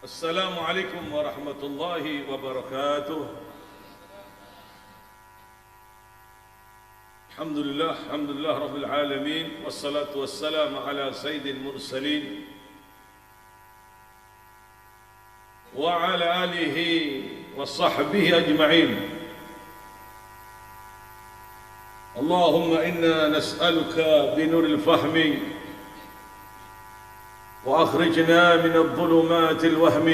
Assalamualaikum warahmatullahi wabarakatuh. Alhamdulillah rabbil alamin. Wassalatu wassalamu ala sayyidil mursalin wa ala alihi wa sahbihi ajma'in. Allahumma inna nas'aluka binuril fahmi وأخرجنا من الظلمات الوهم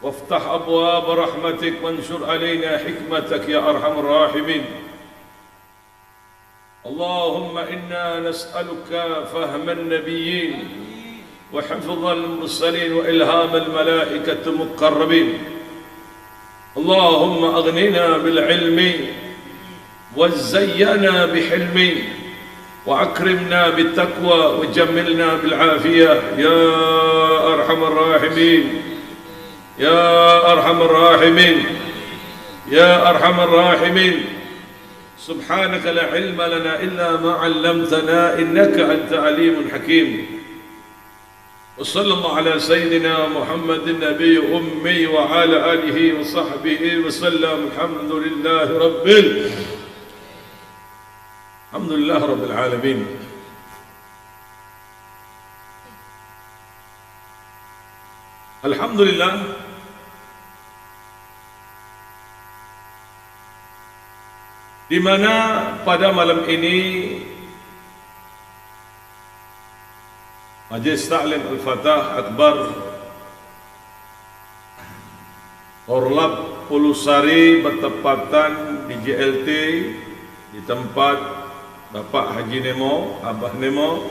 وافتح أبواب رحمتك وانشر علينا حكمتك يا أرحم الراحمين. اللهم إنا نسألك فهم النبيين وحفظ المرسلين وإلهام الملائكة المقربين. اللهم أغننا بالعلم وزينا بحلم وأكرمنا بالتقوى وجملنا بالعافية يا أرحم الراحمين يا أرحم الراحمين يا أرحم الراحمين. سبحانك لا علم لنا إلا ما علمتنا إنك أنت عليم حكيم. وصلى الله على سيدنا محمد النبي أمي وعلى آله وصحبه وسلم. الحمد لله rabbil alamin. Alhamdulillah, di mana pada malam ini Majlis Ta'lim Al-Fatah Akbar Korlap Pulusari bertepatan di JLT di tempat Bapak Haji Nemo, Abah Nemo.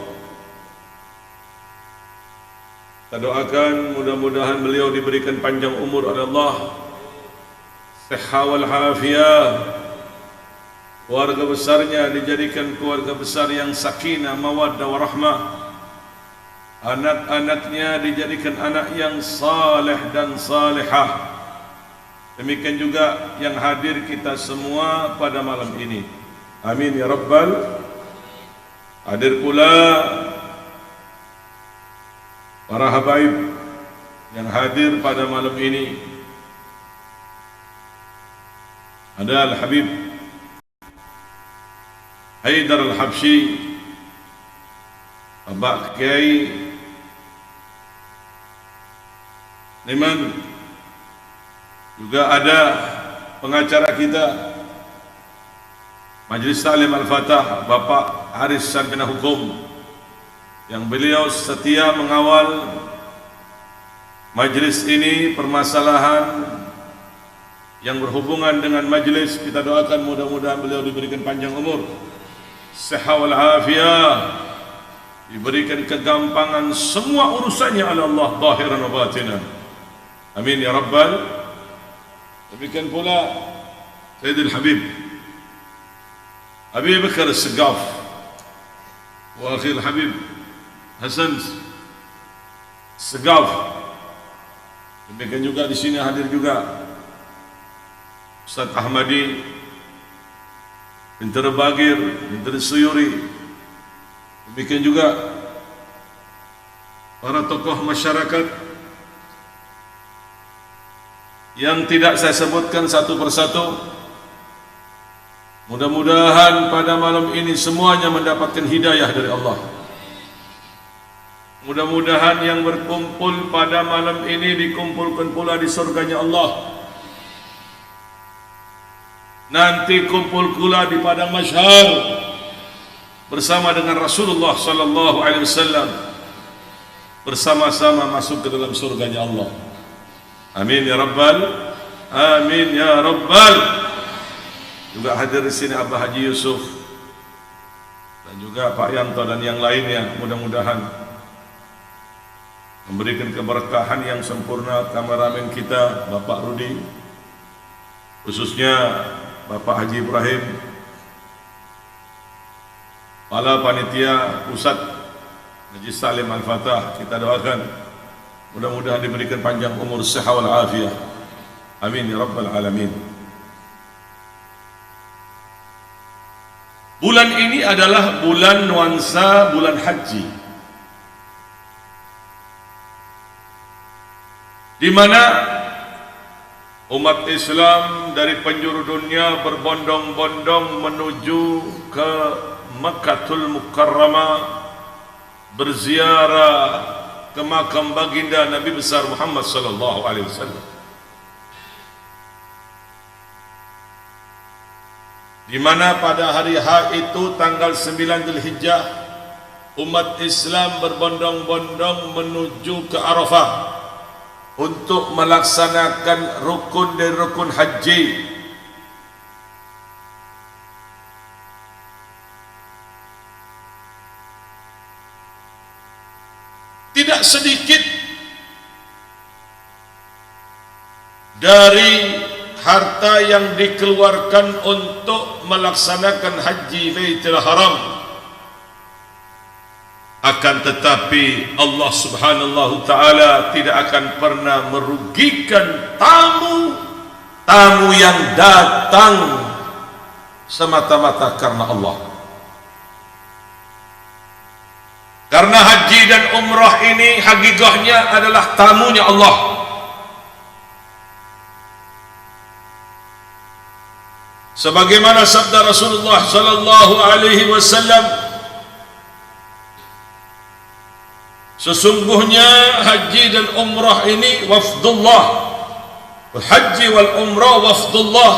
Kita doakan mudah-mudahan beliau diberikan panjang umur oleh Allah, sehat wal afiat. Keluarga besarnya dijadikan keluarga besar yang sakinah, mawaddah warahmah. Anak-anaknya dijadikan anak yang saleh dan salihah. Demikian juga yang hadir kita semua pada malam ini. Amin ya Rabbal. Hadir pula para habaib yang hadir pada malam ini. Ada Al-Habib Haidar Al-Habsyi, Abah Kiai Niman. Juga ada pengacara kita Majlis Ta'lim Al-Fatah, Bapak Haris Sarjana Hukum, yang beliau setia mengawal majlis ini, permasalahan yang berhubungan dengan majlis. Kita doakan mudah-mudahan beliau diberikan panjang umur, sehat wal afiat, diberikan kegampangan semua urusannya oleh Allah zahiran wa batinan. Amin ya Rabbal. Demikian pula Sayyidul Habib Abi Bakar As-Segaf wa akhil Habib Hasan Segaf. Demikian juga di sini hadir juga Ustaz Ahmadi, Bintar Bagir, Bintar Suyuri. Demikian juga para tokoh masyarakat yang tidak saya sebutkan satu persatu. Mudah-mudahan pada malam ini semuanya mendapatkan hidayah dari Allah. Mudah-mudahan yang berkumpul pada malam ini dikumpulkan pula di surganya Allah. Nanti kumpul pula di padang mahsyar bersama dengan Rasulullah sallallahu alaihi wasallam, bersama-sama masuk ke dalam surganya Allah. Amin ya Rabbal. Amin ya Rabbal. Juga hadir di sini Abah Haji Yusuf dan juga Pak Yanto dan yang lainnya. Mudah-mudahan memberikan keberkahan yang sempurna. Kameramen kita Bapak Rudi, khususnya Bapak Haji Ibrahim, kepala panitia pusat Majlis Ta'lim Al-Fatah. Kita doakan mudah-mudahan diberikan panjang umur, sehat wal afiat. Amin ya Rabbal alamin. Bulan ini adalah bulan nuansa, bulan haji. di mana umat Islam dari penjuru dunia berbondong-bondong menuju ke Makkatul Mukarramah, berziarah ke makam baginda Nabi besar Muhammad sallallahu alaihi wasallam, di mana pada hari H itu tanggal 9 Dzulhijjah umat Islam berbondong-bondong menuju ke Arafah untuk melaksanakan rukun dan rukun haji. Tidak sedikit dari harta yang dikeluarkan untuk melaksanakan haji Baitul Haram, akan tetapi Allah Subhanahu Ta'ala tidak akan pernah merugikan tamu yang datang semata-mata karena Allah. Karena haji dan umrah ini hakikatnya adalah tamunya Allah. Sebagaimana sabda Rasulullah sallallahu alaihi wasallam, sesungguhnya haji dan umrah ini wafdullah, haji wal umrah wafdullah,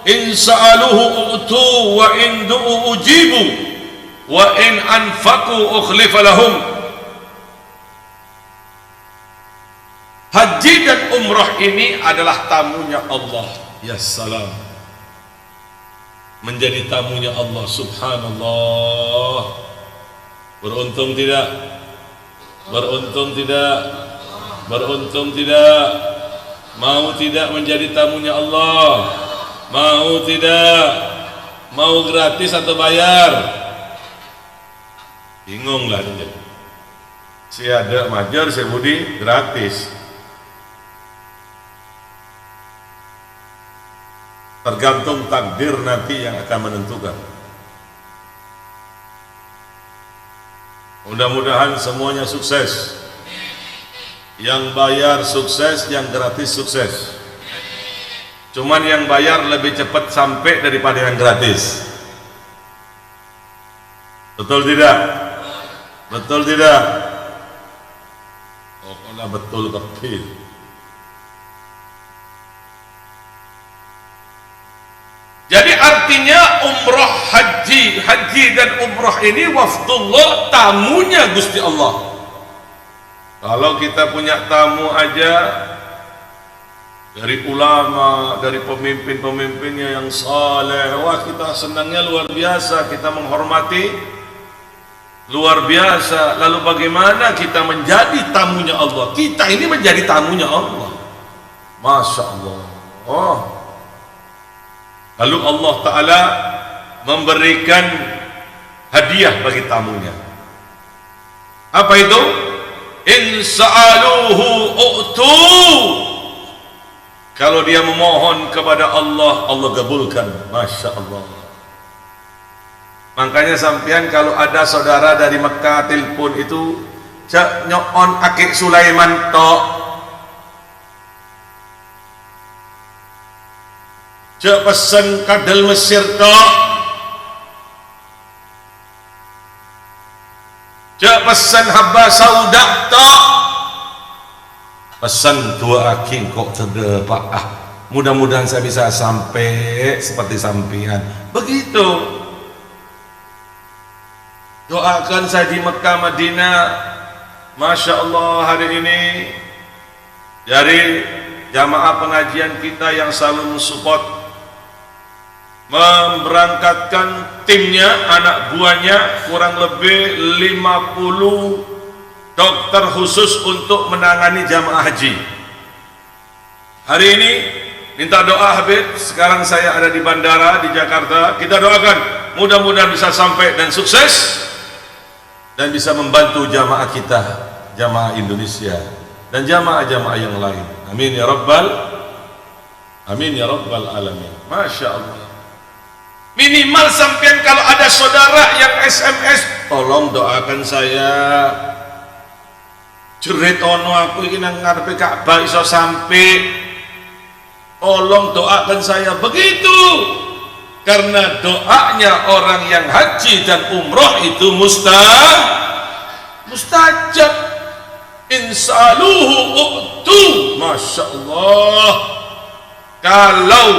in sa'aluhu u'tu wa in du'u ujibu wa in anfaqu ukhlifa lahum. Haji dan umrah ini adalah tamunya Allah. Ya salam, menjadi tamunya Allah. Subhanallah. Beruntung tidak? Beruntung tidak? Beruntung tidak? Mau tidak menjadi tamunya Allah? Mau tidak? Mau gratis atau bayar? Bingung lah dia. Si ada majar, si Budi gratis. Tergantung takdir nanti yang akan menentukan. Mudah-mudahan semuanya sukses. Yang bayar sukses, yang gratis sukses. Cuman yang bayar lebih cepat sampai daripada yang gratis. Betul tidak? Betul tidak? Oh, kalau betul kepil. Jadi artinya umrah haji dan umrah ini wafdullah, tamunya Gusti Allah. Kalau kita punya tamu aja dari ulama, dari pemimpin-pemimpinnya yang saleh, wah kita senangnya luar biasa, kita menghormati luar biasa. Lalu bagaimana kita menjadi tamunya Allah? Kita ini menjadi tamunya Allah. Masya Allah. Oh. Lalu Allah Ta'ala memberikan hadiah bagi tamunya. Apa itu? In sa'aluhu u'tu. Kalau dia memohon kepada Allah, Allah kabulkan. Masya Allah. Makanya sampean kalau ada saudara dari Mekah telepon itu, cak nyon akik Sulaiman tok, cak pesen kadal Mesir tok, cak pesen haba sauda tok, pesan dua aking kok terdepak. Mudah-mudahan saya bisa sampai seperti sampean. Begitu. Doakan saya di Mekah Madinah. Masya Allah, hari ini dari jamaah pengajian kita yang selalu mensupport, memberangkatkan timnya, anak buahnya, kurang lebih 50 dokter khusus untuk menangani jamaah haji. Hari ini minta doa Habib. Sekarang saya ada di bandara di Jakarta. Kita doakan mudah-mudahan bisa sampai dan sukses, dan bisa membantu jamaah kita, jamaah Indonesia dan jamaah-jamaah yang lain. Amin ya rabbal alamin. Masya Allah. Minimal sampean kalau ada saudara yang SMS, tolong doakan saya. jerit ono aku iki nang ngarepe Ka'bah iso sampai, tolong doakan saya. Begitu, karena doanya orang yang haji dan umroh itu mustajab. Insaluhu u'tu. Masya Allah, kalau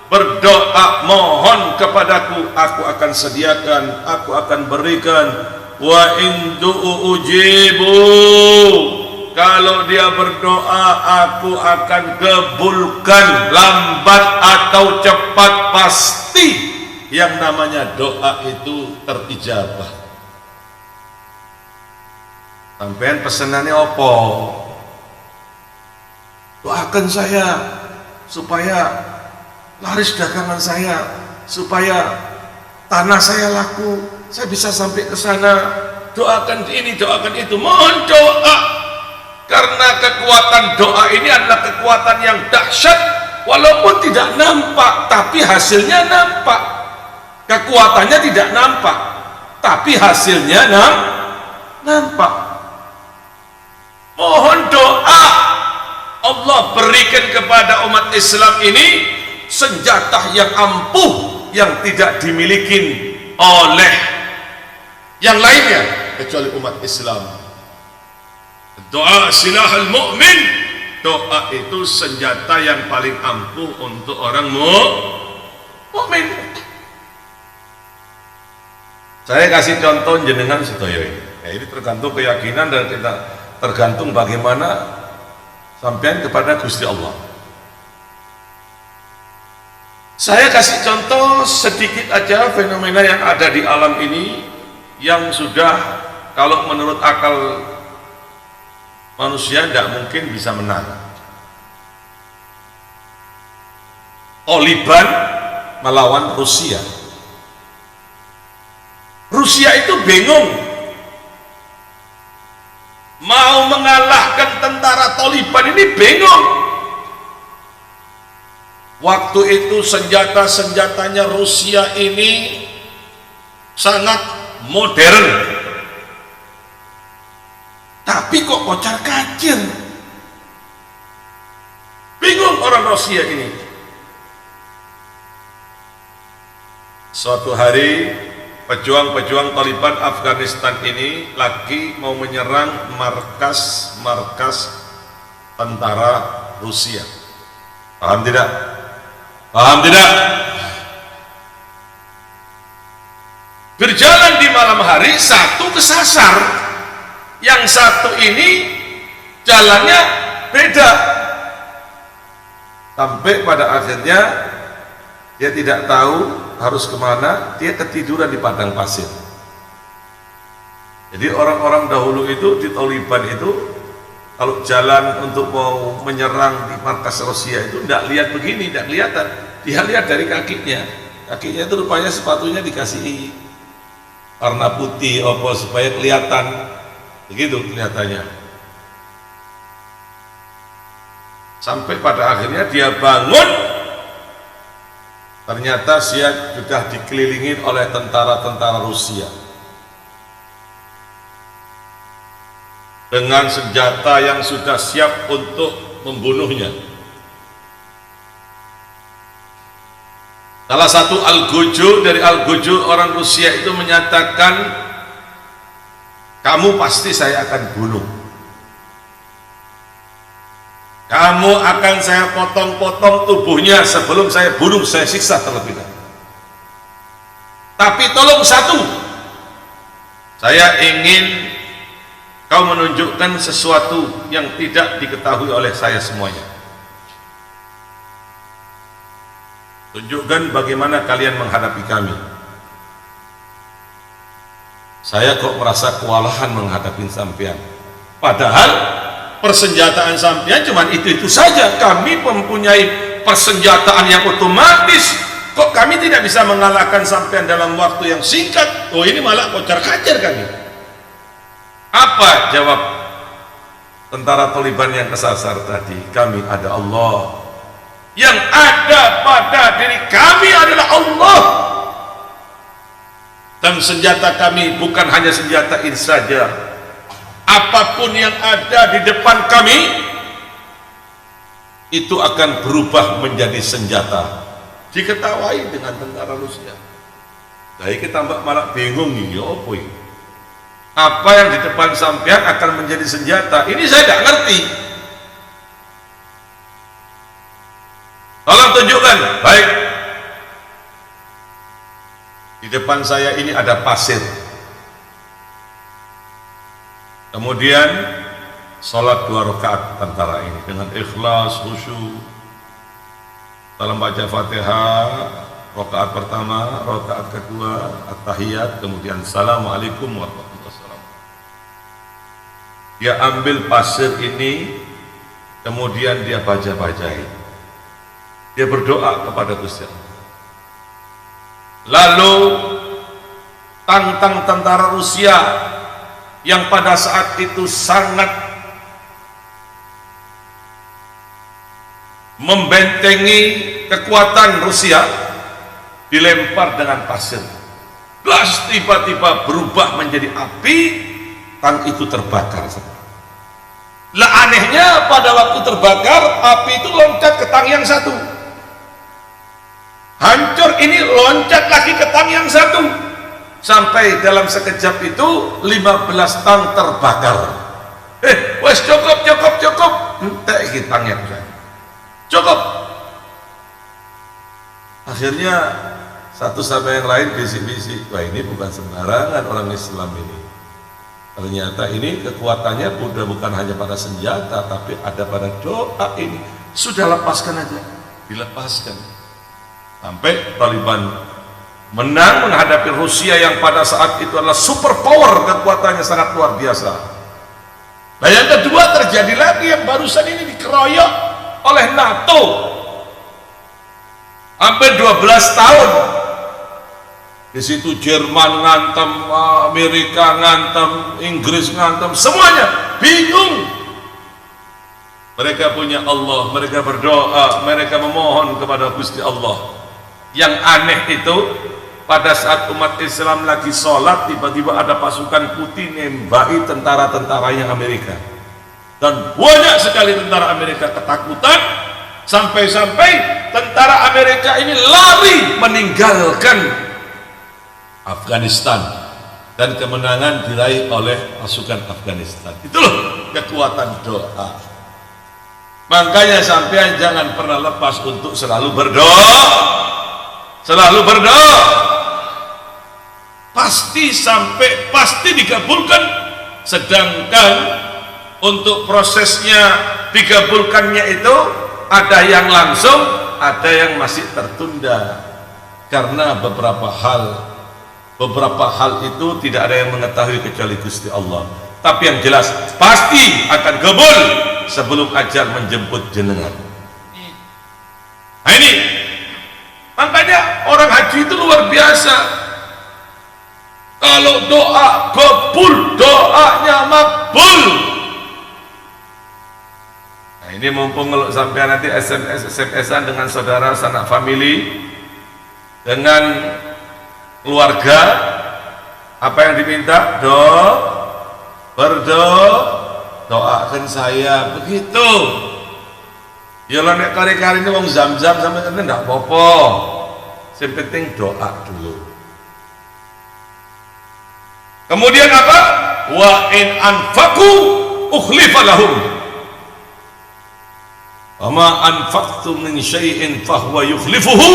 berdoa mohon kepadaku, aku akan sediakan, aku akan berikan. Wa in du'u ujibu, kalau dia berdoa aku akan kabulkan, lambat atau cepat pasti yang namanya doa itu terijabah. Sampean pesenannya apa? Doakan saya supaya laris dagangan saya, supaya tanah saya laku, saya bisa sampai ke sana. Doakan ini, doakan itu, mohon doa. Karena kekuatan doa ini adalah kekuatan yang dahsyat, walaupun tidak nampak, tapi hasilnya nampak. Kekuatannya tidak nampak, tapi hasilnya nampak. Mohon doa, Allah berikan kepada umat Islam ini senjata yang ampuh yang tidak dimiliki oleh yang lainnya kecuali umat Islam. Doa silahul mu'min, doa itu senjata yang paling ampuh untuk orang mukmin. Saya kasih contoh jenengan sedaya ini. Ini tergantung keyakinan dan kita tergantung bagaimana sampean kepada Gusti Allah. Saya kasih contoh sedikit aja fenomena yang ada di alam ini yang sudah kalau menurut akal manusia tidak mungkin bisa menang. Taliban melawan Rusia. Rusia itu bingung mau mengalahkan tentara Taliban ini, bingung. Waktu itu senjata-senjatanya Rusia ini sangat modern, tapi kok kocar kacir. Bingung orang Rusia ini. Suatu hari pejuang-pejuang Taliban Afghanistan ini lagi mau menyerang markas tentara Rusia. Paham tidak? Paham tidak? Berjalan di malam hari, satu kesasar, yang satu ini jalannya beda, sampai pada akhirnya dia tidak tahu harus kemana, dia ketiduran di padang pasir. Jadi orang-orang dahulu itu di Taliban itu kalau jalan untuk mau menyerang di markas Rusia itu tidak lihat begini, tidak kelihatan, dia lihat dari kakinya. Kakinya itu rupanya sepatunya dikasih warna putih apa supaya kelihatan, begitu kelihatannya. Sampai pada akhirnya dia bangun, ternyata dia sudah dikelilingi oleh tentara-tentara Rusia dengan senjata yang sudah siap untuk membunuhnya. Salah satu Al-Guju, dari Al-Guju orang Rusia itu menyatakan, kamu pasti saya akan bunuh, kamu akan saya potong-potong tubuhnya sebelum saya bunuh, saya siksa terlebih dahulu. Tapi tolong satu, saya ingin kau menunjukkan sesuatu yang tidak diketahui oleh saya semuanya. Tunjukkan bagaimana kalian menghadapi kami. Saya kok merasa kewalahan menghadapi sampean, padahal persenjataan sampean cuma itu-itu saja. Kami mempunyai persenjataan yang otomatis, kok kami tidak bisa mengalahkan sampean dalam waktu yang singkat? Oh, ini malah kocar-kacir kami. Apa jawab tentara Taliban yang kesasar tadi? Kami ada Allah, yang ada pada diri kami adalah Allah, dan senjata kami bukan hanya senjata ini saja. apapun yang ada di depan kami itu akan berubah menjadi senjata. Diketawai dengan tentara Rusia. Jadi kita malah bingung nih, apa ini? Apa yang di depan sampean akan menjadi senjata? Ini saya tidak ngerti. Tolong tunjukkan. Baik. Di depan saya ini ada pasir. Kemudian sholat 2 rakaat tentara ini dengan ikhlas, khusyuk. Dalam baca Fatihah, rakaat pertama, rakaat kedua, at-tahiyat, kemudian assalamualaikum warahmatullahi wabarakatuh. Dia ambil pasir ini, kemudian dia baca-bacain. Dia berdoa kepada Gusti Allah. Lalu tantang tentara Rusia yang pada saat itu sangat membentengi kekuatan Rusia dilempar dengan pasir. Blas, tiba-tiba berubah menjadi api, tang itu terbakar. Lah anehnya pada waktu terbakar, api itu loncat ke tang yang satu. Hancur ini loncat lagi ke tang yang satu. Sampai dalam sekejap itu 15 tang terbakar. Wes cukup. Entek iki tang yang satu. Cukup. Akhirnya satu sama yang lain bisik-bisik, wah ini bukan sembarangan orang Islam ini. Ternyata ini kekuatannya bukan hanya pada senjata, tapi ada pada doa ini. Sudah lepaskan aja, dilepaskan. Sampai Taliban menang menghadapi Rusia yang pada saat itu adalah super power, kekuatannya sangat luar biasa. Nah yang kedua terjadi lagi yang barusan ini dikeroyok oleh NATO. Hampir 12 tahun. Di situ Jerman ngantem, Amerika ngantem, Inggris ngantem, semuanya bingung. Mereka punya Allah, mereka berdoa, mereka memohon kepada Gusti Allah. Yang aneh itu pada saat umat Islam lagi sholat, tiba-tiba ada pasukan putih nembaki tentara-tentara yang Amerika, dan banyak sekali tentara Amerika ketakutan, sampai-sampai tentara Amerika ini lari meninggalkan Afghanistan, dan kemenangan diraih oleh pasukan Afghanistan. Itu loh kekuatan doa. Makanya sampean jangan pernah lepas untuk selalu berdoa. Selalu berdoa. Pasti dikabulkan. Sedangkan untuk prosesnya dikabulkannya itu ada yang langsung, ada yang masih tertunda. Karena beberapa hal itu tidak ada yang mengetahui kecuali Gusti Allah. Tapi yang jelas pasti akan kabul sebelum ajal menjemput jenengan. Nah ini makanya orang haji itu luar biasa. Kalau doa kabul, doanya makbul. Nah ini mumpung kalau sampai nanti SMS-an dengan saudara sanak family, dengan keluarga, apa yang diminta? Doakan saya begitu. Ya lah nek kari-kari ini wong zam-zam sampe ngene ndak apa-apa. Sing penting doa dulu. Kemudian apa? Wa in anfaqu ukhlifa lahum. Wa ma anfaqtum min syai'in fahuwa yukhlifuhu.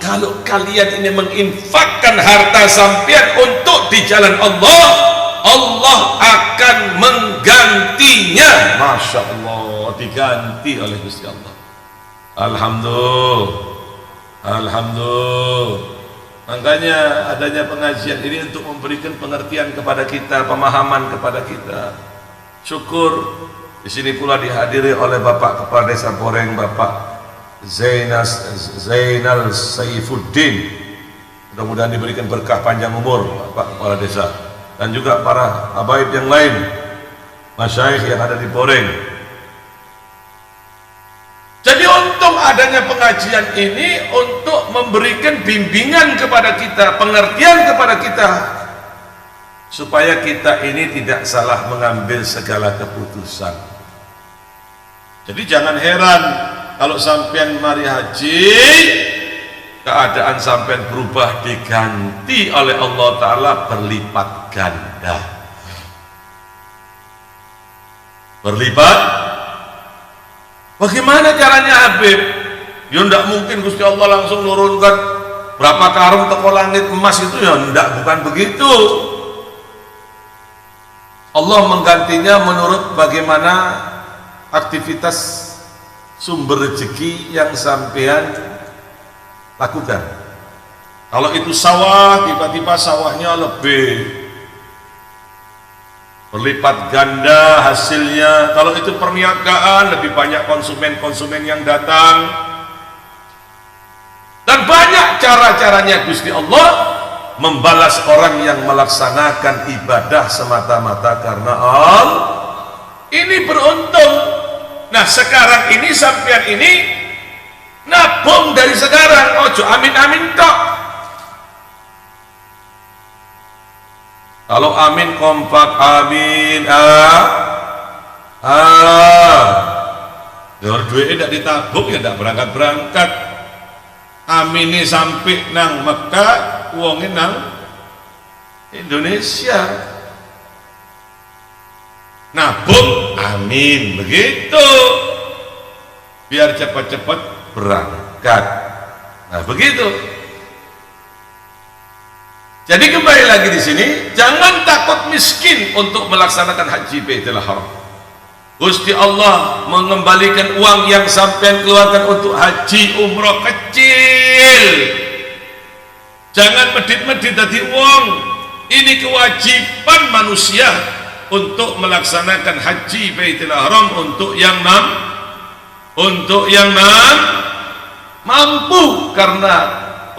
Kalau kalian ini menginfakkan harta sampean untuk di jalan Allah, Allah akan menggantinya. Masya Allah, diganti oleh Gusti Allah. Alhamdulillah. Makanya adanya pengajian ini untuk memberikan pengertian kepada kita, pemahaman kepada kita. Syukur di sini pula dihadiri oleh Bapak Kepala Desa Poreng, Bapak Zainal Saifuddin. Mudah-mudahan diberikan berkah panjang umur Bapak Kepala Desa, dan juga para habaib yang lain, masyayikh yang ada di Poreng. Jadi untung adanya pengajian ini untuk memberikan bimbingan kepada kita, pengertian kepada kita. supaya kita ini tidak salah mengambil segala keputusan. Jadi jangan heran kalau sampean mari haji, keadaan sampean berubah, diganti oleh Allah Ta'ala berlipat ganda. Berlipat. Bagaimana caranya Habib? Ya tidak mungkin Gusti Allah langsung nurunkan berapa karung teko langit emas itu, ya tidak, bukan begitu. Allah menggantinya menurut bagaimana aktivitas sumber rezeki yang sampean lakukan. Kalau itu sawah, tiba-tiba sawahnya lebih berlipat ganda hasilnya. Kalau itu perniagaan, lebih banyak konsumen-konsumen yang datang. Dan banyak cara-caranya Gusti Allah membalas orang yang melaksanakan ibadah semata-mata karena Allah. Ini beruntung. Nah sekarang ini sampean ini nabung dari sekarang, ojo amin-amin tok. Kalau amin kompak, amin ya duitnya tidak ditabung, ya tidak berangkat-berangkat. Amin ini sampai nang Mekah, uangnya nang Indonesia. Nabung, amin, begitu. Biar cepat-cepat berangkat. Nah begitu. Jadi kembali lagi di sini, jangan takut miskin untuk melaksanakan haji Baitul Haram. Gusti Allah mengembalikan uang yang sampean keluarkan untuk haji umroh kecil. Jangan medit-medit tadi uang. Ini kewajiban manusia untuk melaksanakan haji Baitul Haram untuk yang mampu, karena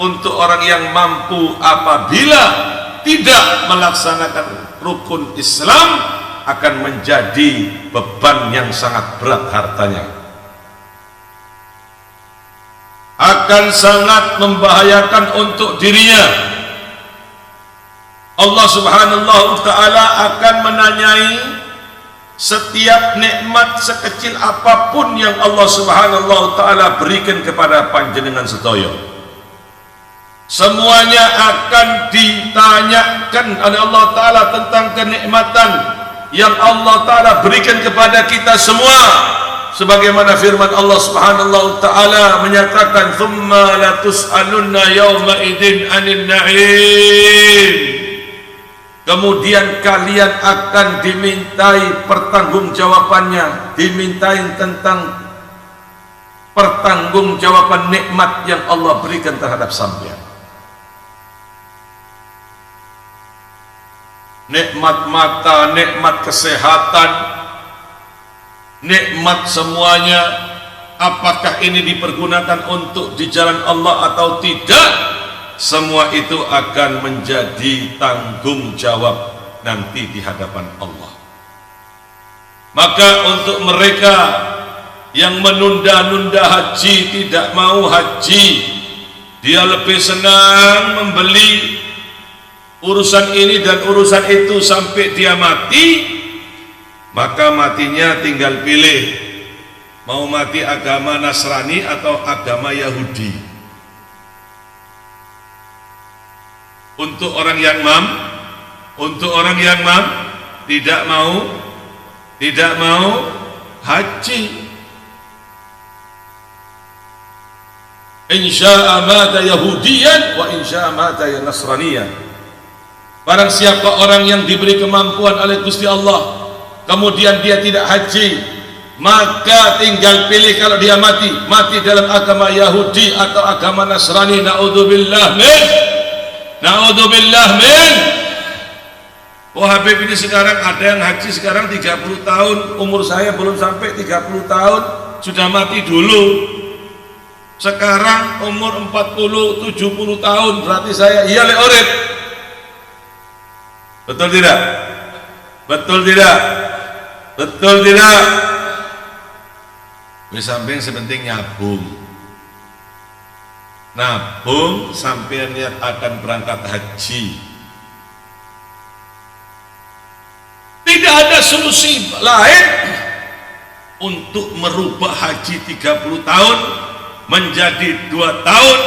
untuk orang yang mampu apabila tidak melaksanakan rukun Islam akan menjadi beban yang sangat berat hartanya, akan sangat membahayakan untuk dirinya. Allah Subhanahu wa Ta'ala akan menanyai setiap nikmat sekecil apapun yang Allah Subhanahu wa Ta'ala berikan kepada panjenengan sedaya. Semuanya akan ditanyakan oleh Allah Ta'ala tentang kenikmatan yang Allah Ta'ala berikan kepada kita semua. Sebagaimana firman Allah Subhanahu wa Ta'ala menyatakan, "Tsumma latus'alunna yawma idzin 'anil na'im." Kemudian kalian akan dimintai pertanggungjawabannya, dimintai tentang pertanggungjawaban nikmat yang Allah berikan terhadap sampean. Nikmat mata, nikmat kesehatan, nikmat semuanya, apakah ini dipergunakan untuk di jalan Allah atau tidak, semua itu akan menjadi tanggung jawab nanti di hadapan Allah. Maka untuk mereka yang menunda-nunda haji, tidak mau haji, dia lebih senang membeli urusan ini dan urusan itu sampai dia mati, maka matinya tinggal pilih mau mati agama Nasrani atau agama Yahudi. Untuk orang yang tidak mau haji, insya'a mata Yahudiyan wa insya'a mata Nasraniyan. Barang siapa orang yang diberi kemampuan oleh Gusti Allah, kemudian dia tidak haji, maka tinggal pilih kalau dia mati dalam agama Yahudi atau agama Nasrani. Na'udzubillah min. Oh Habib, ini sekarang ada yang haji sekarang 30 tahun, umur saya belum sampai 30 tahun, sudah mati dulu. Sekarang umur 40, 70 tahun, berarti saya iya le urip. Betul tidak? Betul tidak? Betul tidak? Di samping sepenting nabung sampai niat akan berangkat haji. solusi lain untuk merubah haji 30 tahun menjadi 2 tahun,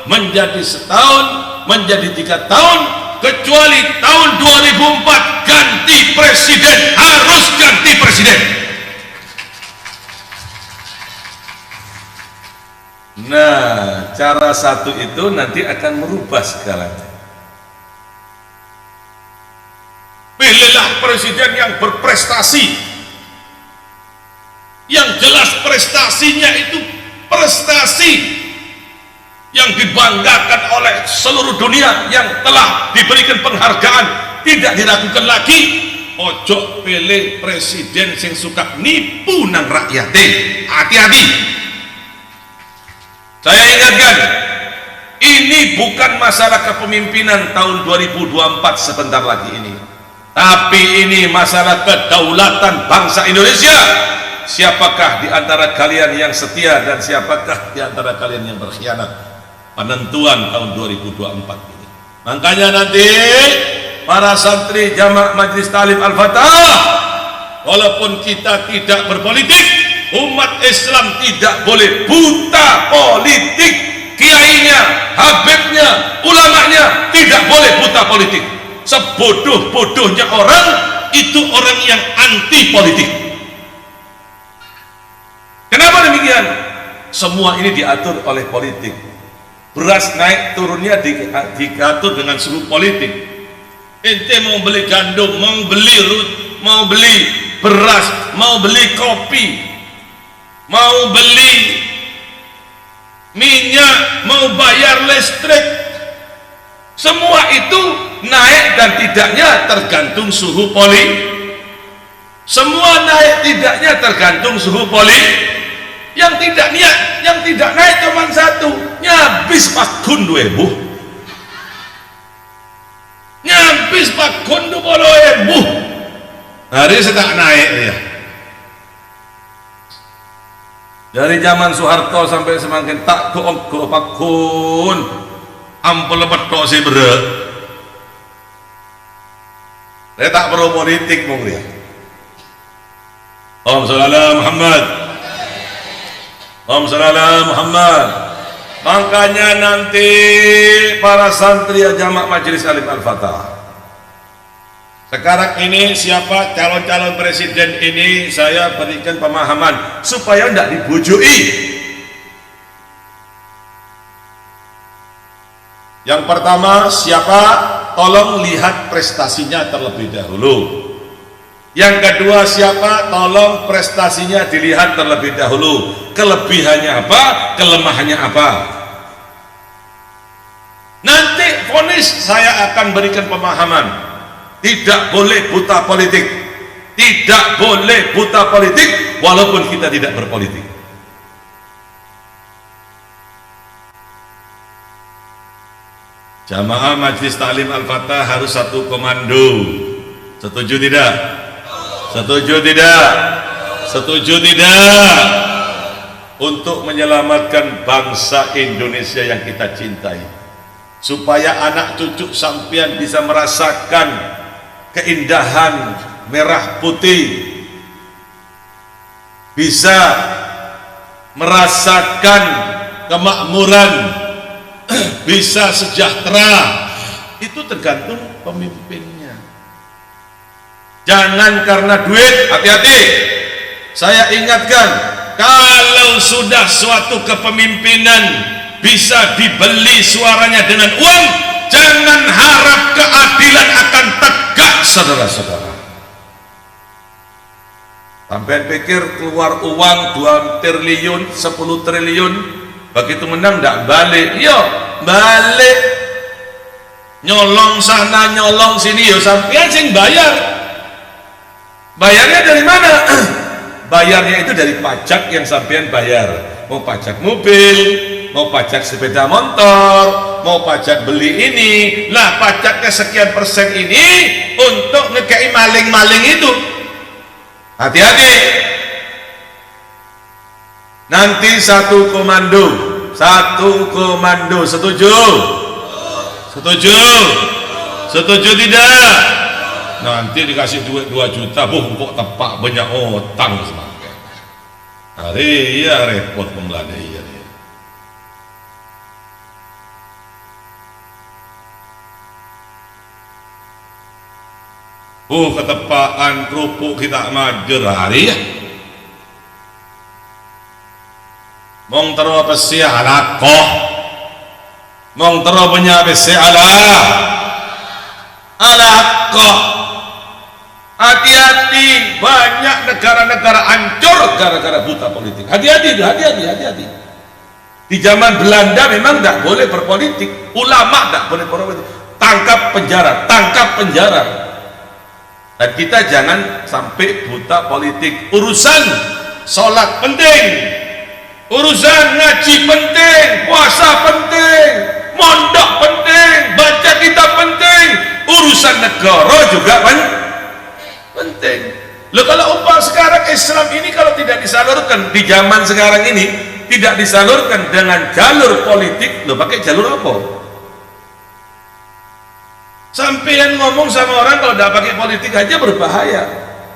menjadi setahun, menjadi 3 tahun, kecuali tahun 2004 ganti presiden, harus ganti presiden. Nah, cara satu itu nanti akan merubah segalanya. Pilihlah presiden yang berprestasi, yang jelas prestasinya itu prestasi yang dibanggakan oleh seluruh dunia, yang telah diberikan penghargaan, tidak diragukan lagi. Ojo pilih presiden yang suka nipu nang rakyate. Hati-hati. Saya ingatkan, ini bukan masalah kepemimpinan tahun 2024 sebentar lagi ini, tapi ini masalah kedaulatan bangsa Indonesia. Siapakah di antara kalian yang setia dan siapakah di antara kalian yang berkhianat? Penentuan tahun 2024 ini. Makanya nanti para santri jamaah Majelis Ta'lim Al-Fatah, walaupun kita tidak berpolitik, umat Islam tidak boleh buta politik. Kiainya, habibnya, ulamanya tidak boleh buta politik. Sebodoh-bodohnya orang itu orang yang anti politik. Kenapa demikian? Semua ini diatur oleh politik. Beras naik turunnya diatur dengan suhu politik. Ente mau beli gandum, mau beli beras, mau beli kopi, mau beli minyak, mau bayar listrik, semua itu naik dan tidaknya tergantung suhu politik. Semua naik tidaknya tergantung suhu politik. Yang tidak naik cuma satu, nyabis pak gundu ebu, nyabis pak gundu bolo ebu. Hari sedang naik ya. Dari zaman Soeharto sampai semakin tak go pak kun, ampun lebat kok si bre. Saya tak perlu politik mong dia. Om sallallahu Muhammad. Om sallallahu Muhammad. Makanya nanti para santri jamaah Majelis Ta'lim Al-Fatah, sekarang ini siapa calon-calon presiden ini saya berikan pemahaman supaya tidak dibujui. Yang pertama siapa? Tolong lihat prestasinya terlebih dahulu. Yang kedua siapa? Tolong prestasinya dilihat terlebih dahulu. Kelebihannya apa? Kelemahannya apa? Nanti vonis saya akan berikan pemahaman. Tidak boleh buta politik. Tidak boleh buta politik walaupun kita tidak berpolitik. Jamaah Majelis Ta'lim Al-Fatah harus satu komando. Setuju tidak? Setuju tidak? Setuju tidak? Untuk menyelamatkan bangsa Indonesia yang kita cintai, supaya anak cucu sampean bisa merasakan keindahan merah putih, bisa merasakan kemakmuran, bisa sejahtera. Itu tergantung pemimpinnya. Jangan karena duit, hati-hati. Saya ingatkan, kalau sudah suatu kepemimpinan bisa dibeli suaranya dengan uang, jangan harap keadilan akan tegak, saudara-saudara. Sampai pikir keluar uang 2 triliun, 10 triliun, begitu menang tidak balik. Yo, balik. Nyolong sana, nyolong sini, yo sampean sing bayar. Bayarnya dari mana? Bayarnya itu dari pajak yang sampean bayar. Mau pajak mobil, mau pajak sepeda motor, mau pajak beli ini. Lah pajaknya sekian persen ini untuk ngekei maling-maling itu. Hati-hati. Nanti satu komando, setuju? Setuju? Setuju tidak? nanti dikasih duit 2 juta, kok tepak banyak utang semakin. Hari ya repot memeladai ya. Ketepaan kerupuk kita majer hari ya. Mong tero pesi alakoh, mong tero punya pesi alakoh. Hati-hati, banyak negara-negara hancur gara-gara buta politik. Hati-hati. Di zaman Belanda memang tidak boleh berpolitik, ulama tidak boleh berpolitik, tangkap penjara. Dan kita jangan sampai buta politik. Urusan sholat penting, urusan ngaji penting, puasa penting, mondok penting, baca kitab penting, urusan negara juga penting. Loh, kalau umpama sekarang Islam ini kalau tidak disalurkan di zaman sekarang ini, tidak disalurkan dengan jalur politik, loh pakai jalur apa? Sampean ngomong sama orang kalau tidak pakai politik aja berbahaya.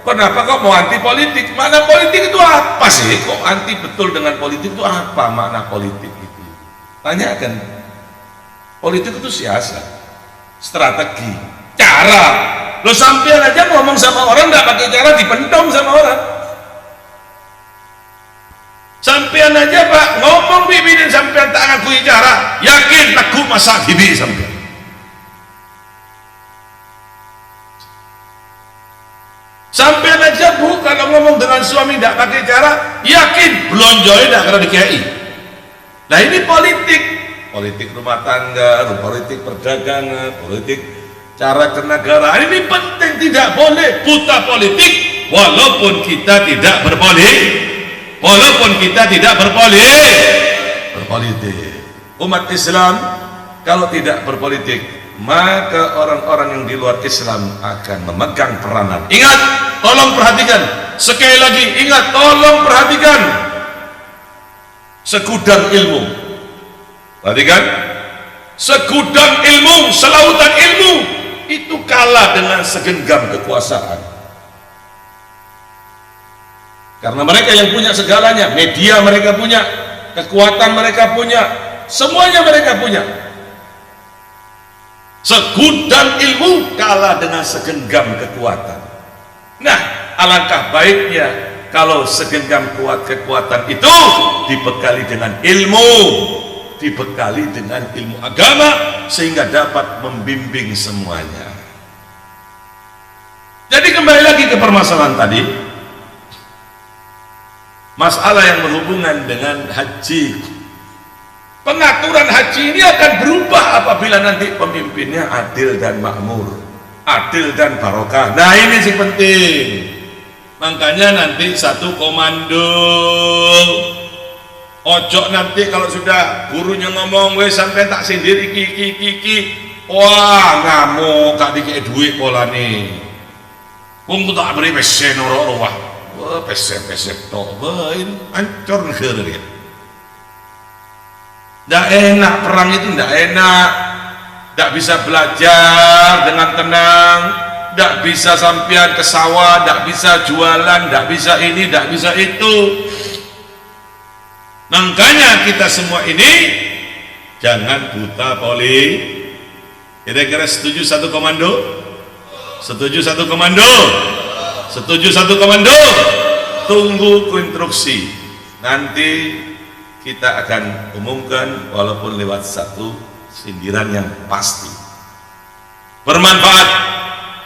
Kenapa kok mau anti politik? Makna politik itu apa sih? Kok anti betul dengan politik itu apa makna politik itu? Tanyakan. Politik itu siasat, strategi, cara. Lo sampean aja ngomong sama orang tidak pakai cara, dipendam sama orang. Sampean aja Pak ngomong bibi dan sampean tak ngakui cara, yakin takut masak bibi sampean. Sampai aja Bu kalau ngomong dengan suami tidak pakai cara, yakin belonjoy tidak karena DKI. Nah ini politik rumah tangga, politik perdagangan, politik cara kenegaraan ini penting, tidak boleh buta politik walaupun kita tidak berpolitik. Umat Islam kalau tidak berpolitik, maka orang-orang yang di luar Islam akan memegang peranan. Ingat, tolong perhatikan sekali lagi, ingat, tolong perhatikan segudang ilmu, perhatikan segudang ilmu, selautan ilmu itu kalah dengan segenggam kekuasaan. Karena mereka yang punya segalanya, media mereka punya, kekuatan mereka punya, semuanya mereka punya. Segudang ilmu kalah dengan segenggam kekuatan. Nah, alangkah baiknya kalau segenggam kekuatan itu dibekali dengan ilmu agama sehingga dapat membimbing semuanya. Jadi kembali lagi ke permasalahan tadi, masalah yang berhubungan dengan haji. Pengaturan haji ini akan berubah apabila nanti pemimpinnya adil dan makmur, adil dan barokah. Nah ini sih penting. Makanya nanti satu komando. Ojo nanti kalau sudah gurunya ngomong, weh sampai tak sindir iki. Wah ngamuk, gak dikei duit pola nih. Wong tak beri pesen orang wah. Wah pesen tok, bain ancur negara dia. Tidak enak, perang itu tidak enak, tidak bisa belajar dengan tenang, tidak bisa sampean ke sawah, tidak bisa jualan, tidak bisa ini, tidak bisa itu. Makanya kita semua ini jangan buta politik. Kira-kira setuju satu komando? Setuju satu komando? Setuju satu komando? Tunggu instruksi. Nanti kita akan umumkan walaupun lewat satu sindiran yang pasti, bermanfaat,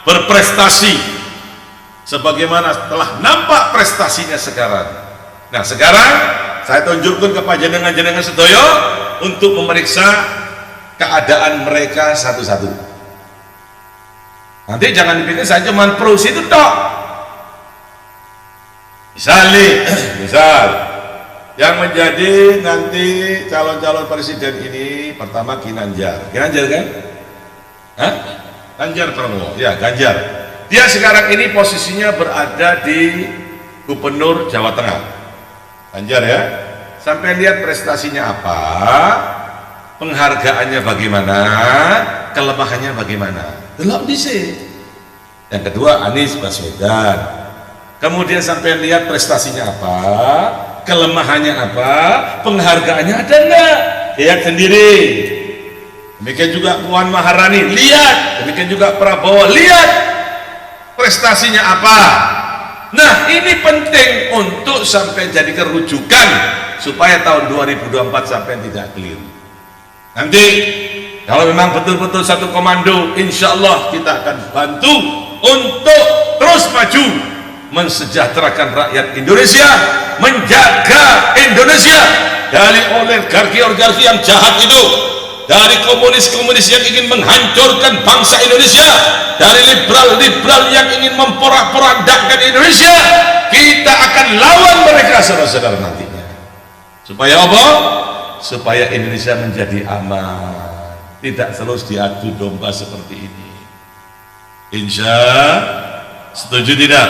berprestasi sebagaimana telah nampak prestasinya sekarang. Nah sekarang saya tunjukkan kepada jenengan-jenengan sedoyo untuk memeriksa keadaan mereka satu-satu. Nanti jangan dipikir saya cuma pro situ tok. Misal yang menjadi nanti calon-calon presiden ini pertama Ginanjar kan? Hah? Ganjar Pranowo, ya Ganjar. Dia sekarang ini posisinya berada di Gubernur Jawa Tengah. Ganjar ya. Sampai lihat prestasinya apa, penghargaannya bagaimana, kelemahannya bagaimana. Delok dhisik. Yang kedua Anies Baswedan. Kemudian sampai lihat prestasinya apa, kelemahannya apa, penghargaannya ada enggak? Lihat sendiri. Demikian juga Puan Maharani, lihat. Demikian juga Prabowo, lihat prestasinya apa. Nah, ini penting untuk sampai jadikan rujukan supaya tahun 2024 sampai tidak keliru. Nanti kalau memang betul-betul satu komando, insya Allah kita akan bantu untuk terus maju mensejahterakan rakyat Indonesia, menjaga Indonesia dari oligarki-oligarki yang jahat itu, dari komunis-komunis yang ingin menghancurkan bangsa Indonesia, dari liberal-liberal yang ingin memporak-porandakkan Indonesia. Kita akan lawan mereka, saudara-saudara, nantinya. Supaya apa? Supaya Indonesia menjadi aman, tidak terus diadu domba seperti ini. Insya setuju tidak?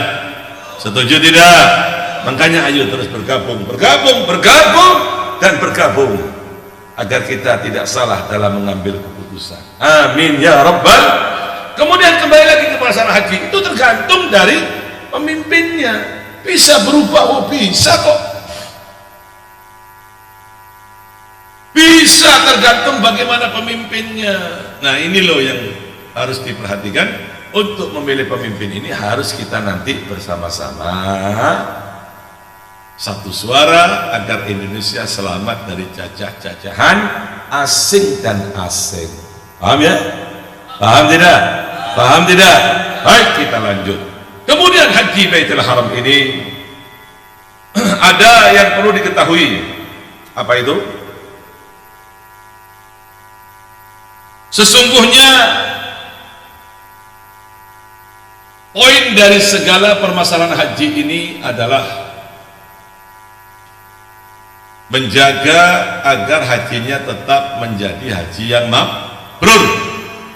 Setuju tidak? Makanya ayo terus bergabung dan bergabung agar kita tidak salah dalam mengambil keputusan. Amin ya rabbal. Kemudian kembali lagi ke masalah haji, itu tergantung dari pemimpinnya. Bisa berubah, oh bisa kok. Bisa, tergantung bagaimana pemimpinnya. Nah, ini loh yang harus diperhatikan. Untuk memilih pemimpin ini harus kita nanti bersama-sama satu suara agar Indonesia selamat dari cacah-cacahan asing dan asing. Paham ya? Paham tidak? Paham tidak? Baik, kita lanjut. Kemudian Haji Baitul Haram ini ada yang perlu diketahui. Apa itu? Sesungguhnya poin dari segala permasalahan haji ini adalah menjaga agar hajinya tetap menjadi haji yang mabrur.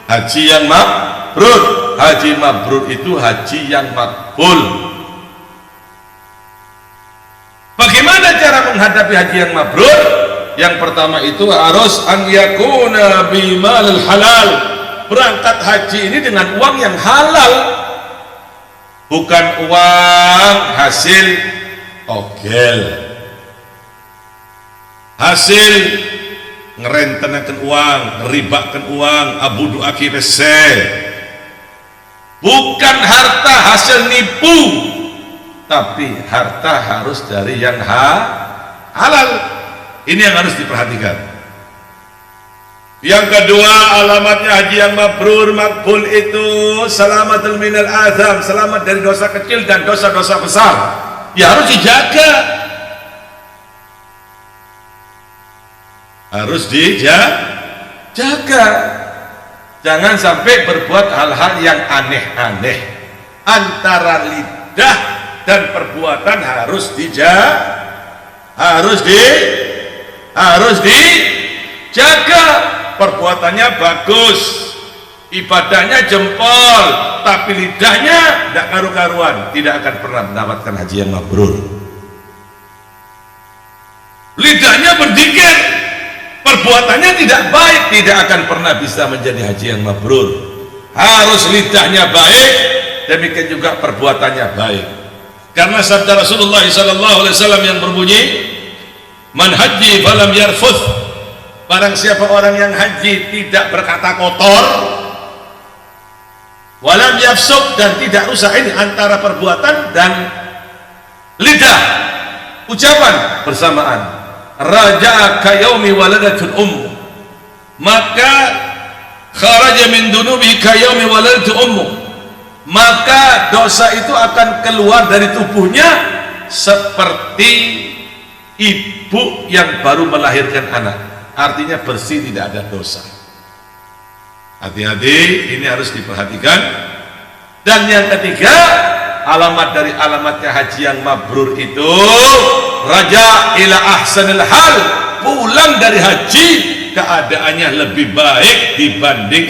Haji yang mabrur. Haji mabrur itu haji yang makbul. Bagaimana cara menghadapi haji yang mabrur? Yang pertama itu harus an yakuna bimal halal. Berangkat haji ini dengan uang yang halal, bukan uang hasil ogel, hasil ngerentenakan uang, ngeribakan uang, abu duaki rese, bukan harta hasil nipu, tapi harta harus dari yang halal. Ini yang harus diperhatikan. Yang kedua, alamatnya haji yang mabrur makbul itu salamatul minal azam, selamat dari dosa kecil dan dosa-dosa besar. Ya harus dijaga. Harus dijaga. Jangan sampai berbuat hal-hal yang aneh-aneh. Antara lidah dan perbuatan harus dijaga. Harus dijaga. Perbuatannya bagus, ibadahnya jempol, tapi lidahnya tidak karu-karuan, tidak akan pernah mendapatkan haji yang mabrur. Lidahnya berzikir, perbuatannya tidak baik, tidak akan pernah bisa menjadi haji yang mabrur. Harus lidahnya baik, demikian juga perbuatannya baik. Karena sabda Rasulullah SAW yang berbunyi, man haji falam yarfuth, barang siapa orang yang haji tidak berkata kotor, walam yafsuk, dan tidak rusak, ini antara perbuatan dan lidah, ucapan bersamaan, raja'a kayaumi waladatul maka kharaja min dunubi kayaumi waladatul maka dosa itu akan keluar dari tubuhnya seperti ibu yang baru melahirkan anak. Artinya bersih, tidak ada dosa. Hati-hati, ini harus diperhatikan. Dan yang ketiga, alamat dari alamatnya haji yang mabrur itu raja ila ahsanil hal, pulang dari haji keadaannya lebih baik dibanding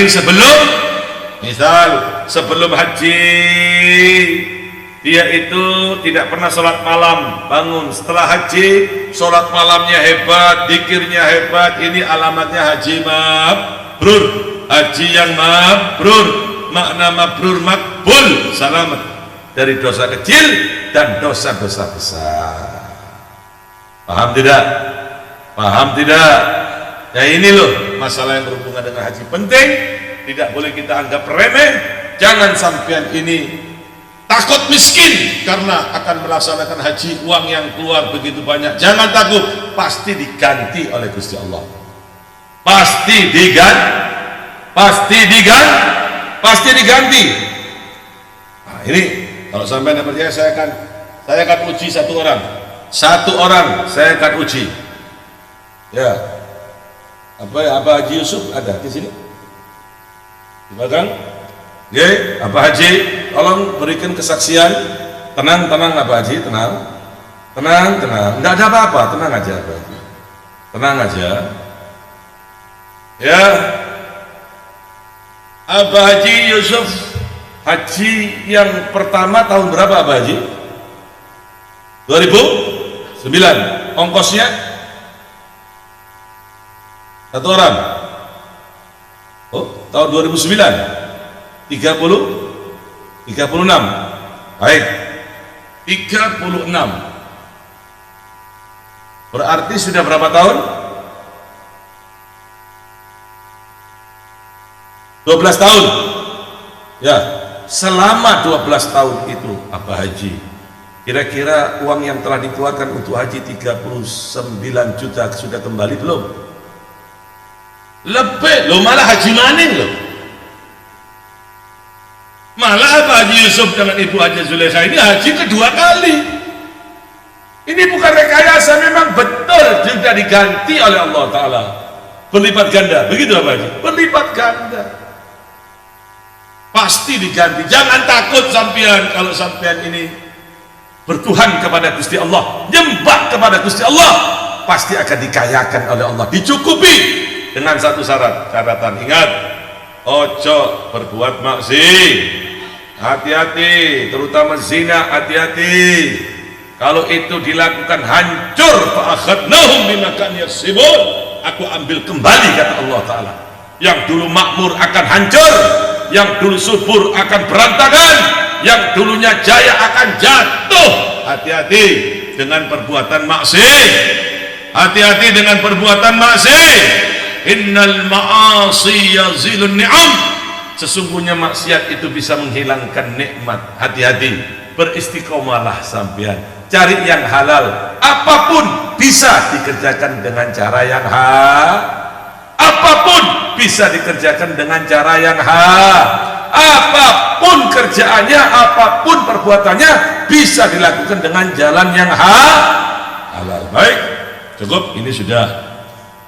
sebelum misal sebelum haji dia itu tidak pernah sholat malam, bangun setelah haji sholat malamnya hebat, zikirnya hebat. Ini alamatnya haji mabrur. haji yang mabrur. Makna mabrur makbul, selamat dari dosa kecil dan dosa-dosa besar. Paham tidak? Paham tidak? Ya ini loh masalah yang berhubungan dengan haji penting, tidak boleh kita anggap remeh. Jangan sampean ini takut miskin karena akan melaksanakan haji, uang yang keluar begitu banyak. Jangan takut, pasti diganti oleh Gusti Allah. Pasti diganti. Nah, ini kalau sampai dapat percaya, saya akan uji satu orang saya akan uji. Ya, apa Haji Yusuf ada di sini di belakang? Ya, apa Haji, tolong berikan kesaksian. Tenang apa Haji, tenang, nggak ada apa-apa, tenang aja apa Haji, tenang aja. Ya, Abah Haji Yusuf, haji yang pertama tahun berapa Abah Haji? 2009. Ongkosnya satu orang. Oh, tahun 2009. 36. Baik. 36. Berarti sudah berapa tahun? 12 tahun. Ya, selama 12 tahun itu Abah Haji, kira-kira uang yang telah dikeluarkan untuk haji 39 juta sudah kembali belum? Lebih loh, malah Haji Maning loh. Malah Abah Haji Yusuf dengan Ibu Haji Zulekha ini haji kedua kali. Ini bukan rekayasa, memang betul sudah diganti oleh Allah Ta'ala berlipat ganda. Begitu Abah Haji, berlipat ganda. Pasti diganti. Jangan takut sampean kalau sampean ini bertuhan kepada Gusti Allah, nyembah kepada Gusti Allah, pasti akan dikayakan oleh Allah, dicukupi dengan satu syaratan. Ingat, ojo berbuat maksiat, hati-hati, terutama zina, hati-hati. Kalau itu dilakukan hancur, fa akhadnahum bima kanu yaksibun, aku ambil kembali, kata Allah Ta'ala. Yang dulu makmur akan hancur, yang dulu subur akan berantakan, yang dulunya jaya akan jatuh. Hati-hati dengan perbuatan maksiat, hati-hati dengan perbuatan maksiat. Innal ma'asi yazilun ni'am, sesungguhnya maksiat itu bisa menghilangkan nikmat. Hati-hati, beristiqomalah sampean, cari yang halal. Apapun bisa dikerjakan dengan cara yang apapun bisa dikerjakan dengan cara yang apapun kerjaannya, apapun perbuatannya bisa dilakukan dengan jalan yang halal. Baik, cukup, ini sudah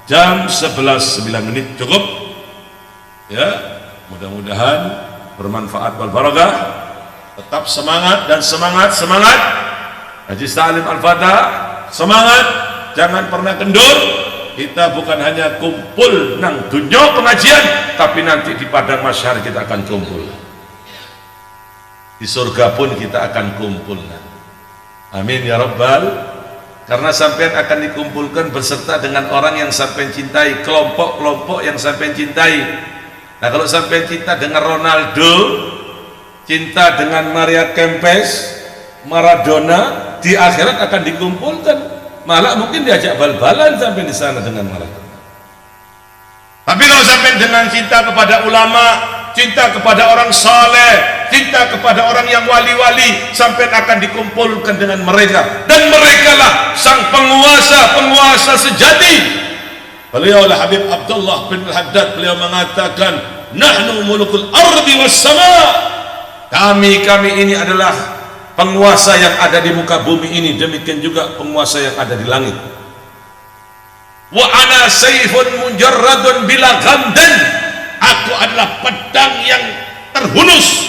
jam 11:09, cukup ya. Mudah-mudahan bermanfaat wal barakah. Tetap semangat dan semangat Haji Salim Al-Fatah, semangat, jangan pernah kendur. Kita bukan hanya kumpul nang dunia pengajian, tapi nanti di padang mahsyar kita akan kumpul, di surga pun kita akan kumpul. Amin ya rabbal. Karena sampean akan dikumpulkan berserta dengan orang yang sampean cintai, kelompok-kelompok yang sampean cintai. Nah, kalau sampean cinta dengan Ronaldo, cinta dengan Maria Kempes, Maradona, di akhirat akan dikumpulkan. Malah mungkin diajak bal-balan sampai di sana dengan Maradona. Tapi kalau sampai dengan cinta kepada ulama, cinta kepada orang saleh, cinta kepada orang yang wali-wali, sampai akan dikumpulkan dengan mereka, dan merekalah sang penguasa sejati. Beliau Habib Abdullah bin Al-Haddad, beliau mengatakan, nahnu mulukul ardi was sama. Kami ini adalah penguasa yang ada di muka bumi ini, demikian juga penguasa yang ada di langit. Wa ana sayfun mujarradun bila ghamdan, aku adalah pedang yang terhunus,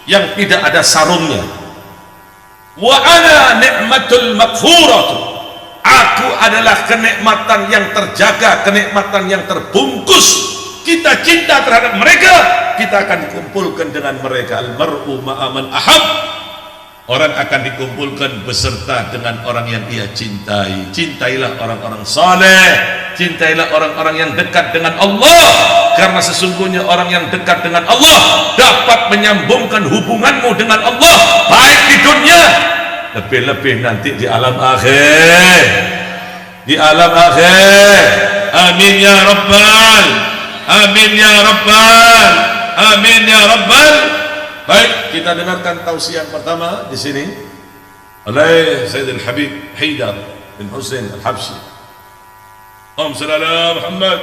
yang tidak ada sarungnya. Wa ana ni'matul makfuratu, aku adalah kenikmatan yang terjaga, kenikmatan yang terbungkus. Kita cinta terhadap mereka, kita akan dikumpulkan dengan mereka. Al mar'u ma'a man ahab, Orang akan dikumpulkan beserta dengan orang yang ia cintai. Cintailah orang-orang saleh, cintailah orang-orang yang dekat dengan Allah, karena sesungguhnya orang yang dekat dengan Allah dapat menyambungkan hubunganmu dengan Allah, baik di dunia, lebih-lebih nanti di alam akhir. Di alam akhir. Amin ya rabbal, amin ya rabbal, amin ya rabbal. Baik, kita dengarkan tausiah pertama di sini oleh Sayyidil Habib Haidar bin Hussein Al-Habsyi. Allahumma shalli ala Muhammad.